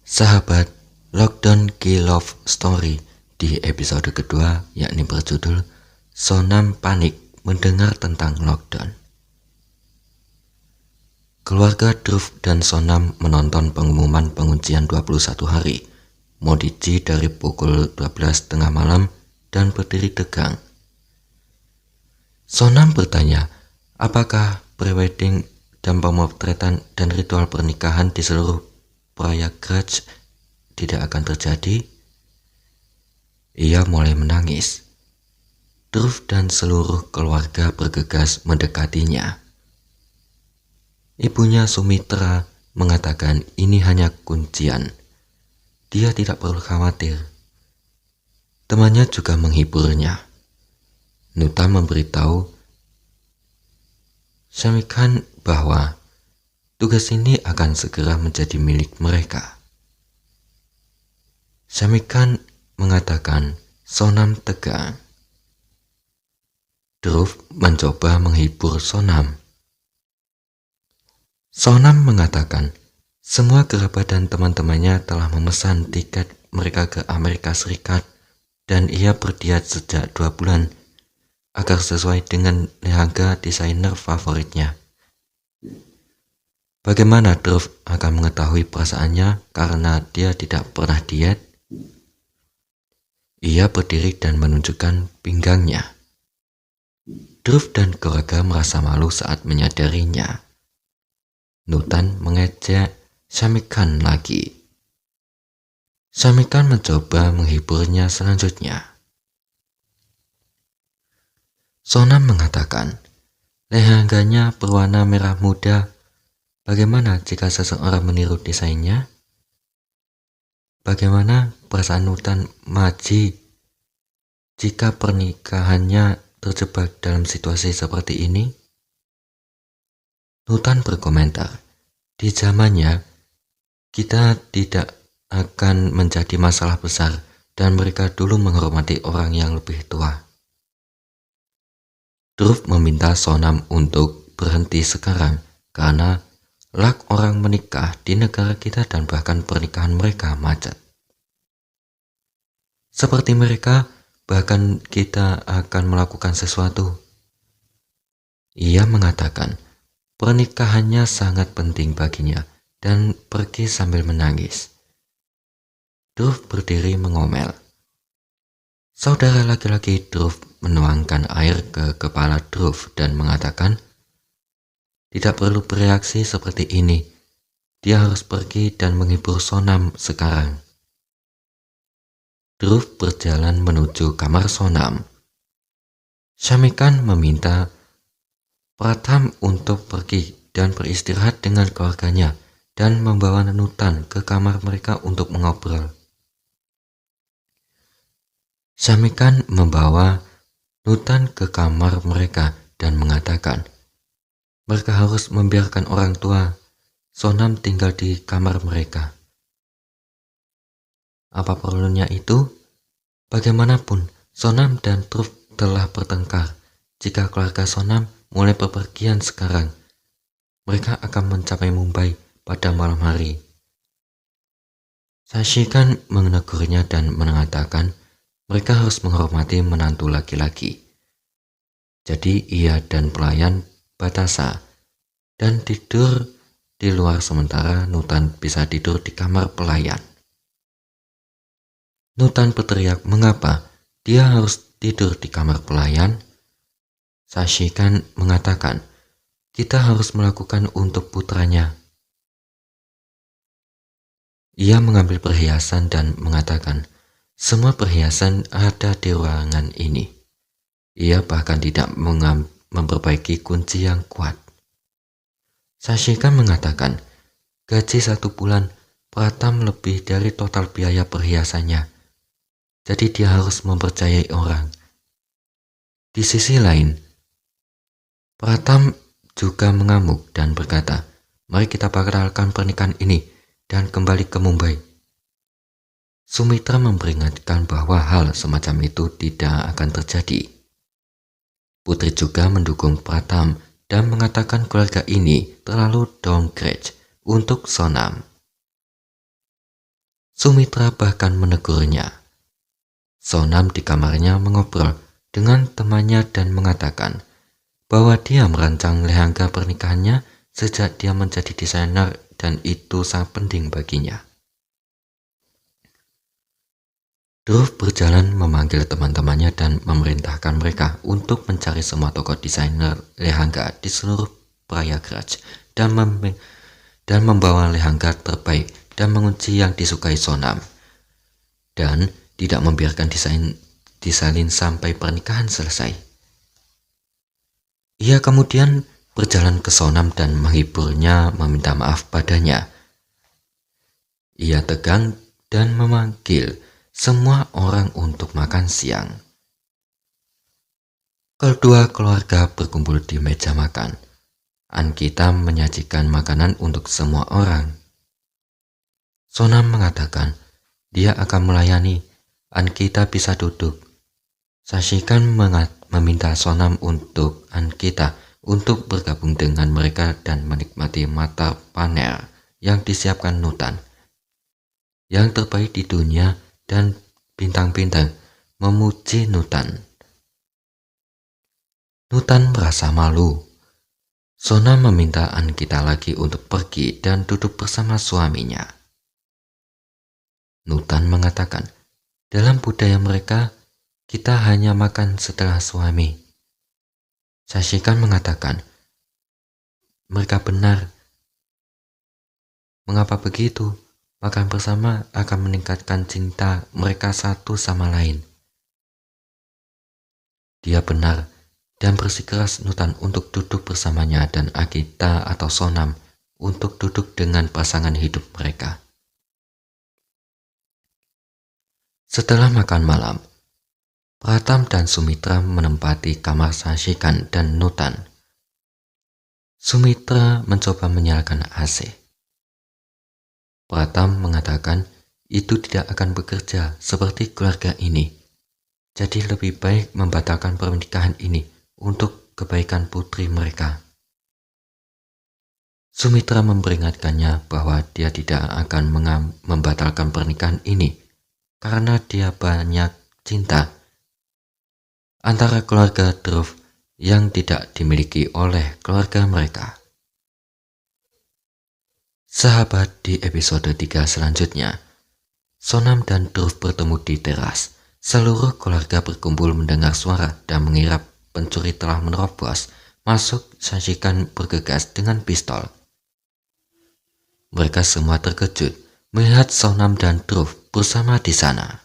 Sahabat, Lockdown Key Love Story di episode kedua yakni berjudul Sonam Panik Mendengar Tentang Lockdown. Keluarga Dhruv dan Sonam menonton pengumuman penguncian 21 hari Modiji dari pukul 12.30 malam dan berdiri tegang. Sonam bertanya, apakah prewedding dan pemotretan dan ritual pernikahan di seluruh Prayagraj tidak akan terjadi? Ia mulai menangis. Dhruv dan seluruh keluarga bergegas mendekatinya. Ibunya Sumitra mengatakan ini hanya kuncian. Dia tidak perlu khawatir. Temannya juga menghiburnya. Nuta memberitahu Shami Khan bahwa tugas ini akan segera menjadi milik mereka. Shami Khan mengatakan Sonam tegang. Dhruv mencoba menghibur Sonam. Sonam mengatakan semua kerabat dan teman-temannya telah memesan tiket mereka ke Amerika Serikat dan ia berdiat sejak 2 bulan agar sesuai dengan lehaga desainer favoritnya. Bagaimana Dhruv akan mengetahui perasaannya karena dia tidak pernah diet? Ia berdiri dan menunjukkan pinggangnya. Dhruv dan keluarga merasa malu saat menyadarinya. Nutan mengejek Shami Khan lagi. Shami Khan mencoba menghiburnya selanjutnya. Sonam mengatakan, lehanganya berwarna merah muda. Bagaimana jika seseorang meniru desainnya? Bagaimana perasaan Nutan Maji jika pernikahannya terjebak dalam situasi seperti ini? Nutan berkomentar, di zamannya kita tidak akan menjadi masalah besar dan mereka dulu menghormati orang yang lebih tua. Dhruv meminta Sonam untuk berhenti sekarang karena lak orang menikah di negara kita dan bahkan pernikahan mereka macet. Seperti mereka, bahkan kita akan melakukan sesuatu. Ia mengatakan pernikahannya sangat penting baginya dan pergi sambil menangis. Dhruv berdiri mengomel. Saudara laki-laki Dhruv menuangkan air ke kepala Dhruv dan mengatakan, tidak perlu bereaksi seperti ini. Dia harus pergi dan menghibur Sonam sekarang. Dhruv berjalan menuju kamar Sonam. Shami Khan meminta Pratham untuk pergi dan beristirahat dengan keluarganya dan membawa Nutan ke kamar mereka untuk mengobrol. Shami Khan membawa Nutan ke kamar mereka dan mengatakan, mereka harus membiarkan orang tua Sonam tinggal di kamar mereka. Apa perlunya itu? Bagaimanapun, Sonam dan Dhruv telah bertengkar. Jika keluarga Sonam mulai bepergian sekarang, mereka akan mencapai Mumbai pada malam hari. Shashi Khan menegurnya dan mengatakan mereka harus menghormati menantu laki-laki. Jadi ia dan pelayan Batasa dan tidur di luar sementara Nutan bisa tidur di kamar pelayan. Nutan berteriak mengapa dia harus tidur di kamar pelayan. Shashi Khan mengatakan kita harus melakukan untuk putranya. Ia mengambil perhiasan dan mengatakan semua perhiasan ada di ruangan ini. Ia bahkan tidak memperbaiki kunci yang kuat. Shashi Khan mengatakan gaji 1 bulan Pratham lebih dari total biaya perhiasannya. Jadi dia harus mempercayai orang. Di sisi lain, Pratham juga mengamuk dan berkata, mari kita batalkan pernikahan ini dan kembali ke Mumbai. Sumitra memperingatkan bahwa hal semacam itu tidak akan terjadi. Putri juga mendukung Pratham dan mengatakan keluarga ini terlalu downgrade untuk Sonam. Sumitra bahkan menegurnya. Sonam di kamarnya mengobrol dengan temannya dan mengatakan bahwa dia merancang lehangga pernikahannya sejak dia menjadi desainer dan itu sangat penting baginya. Dhruv berjalan memanggil teman-temannya dan memerintahkan mereka untuk mencari semua tokoh desainer lehangga di seluruh Prayagraj dan membawa lehangga terbaik dan mengunci yang disukai Sonam, dan tidak membiarkan disalin sampai pernikahan selesai. Ia kemudian berjalan ke Sonam dan menghiburnya meminta maaf padanya. Ia tegang dan memanggil semua orang untuk makan siang. Kedua keluarga berkumpul di meja makan. Ankita menyajikan makanan untuk semua orang. Sonam mengatakan dia akan melayani. Ankita bisa duduk. Sashikan meminta Sonam untuk Ankita untuk bergabung dengan mereka dan menikmati mata paner yang disiapkan Nutan. Yang terbaik di dunia dan bintang-bintang memuji Nutan. Nutan merasa malu. Sonam meminta Ankita lagi untuk pergi dan duduk bersama suaminya. Nutan mengatakan, dalam budaya mereka, kita hanya makan setelah suami. Sashikan mengatakan, mereka benar. Mengapa begitu? Makan bersama akan meningkatkan cinta mereka satu sama lain. Dia benar dan bersikeras Nutan untuk duduk bersamanya dan Ankita atau Sonam untuk duduk dengan pasangan hidup mereka. Setelah makan malam, Pratam dan Sumitra menempati kamar Sashikan dan Nutan. Sumitra mencoba menyalakan AC. Pratam mengatakan itu tidak akan bekerja seperti keluarga ini. Jadi lebih baik membatalkan pernikahan ini untuk kebaikan putri mereka. Sumitra memperingatkannya bahwa dia tidak akan membatalkan pernikahan ini karena dia banyak cinta antara keluarga Dhruv yang tidak dimiliki oleh keluarga mereka. Sahabat, di episode 3 selanjutnya, Sonam dan Dhruv bertemu di teras. Seluruh keluarga berkumpul mendengar suara dan mengira pencuri telah menerobos masuk. Sashikan bergegas dengan pistol. Mereka semua terkejut melihat Sonam dan Dhruv bersama di sana.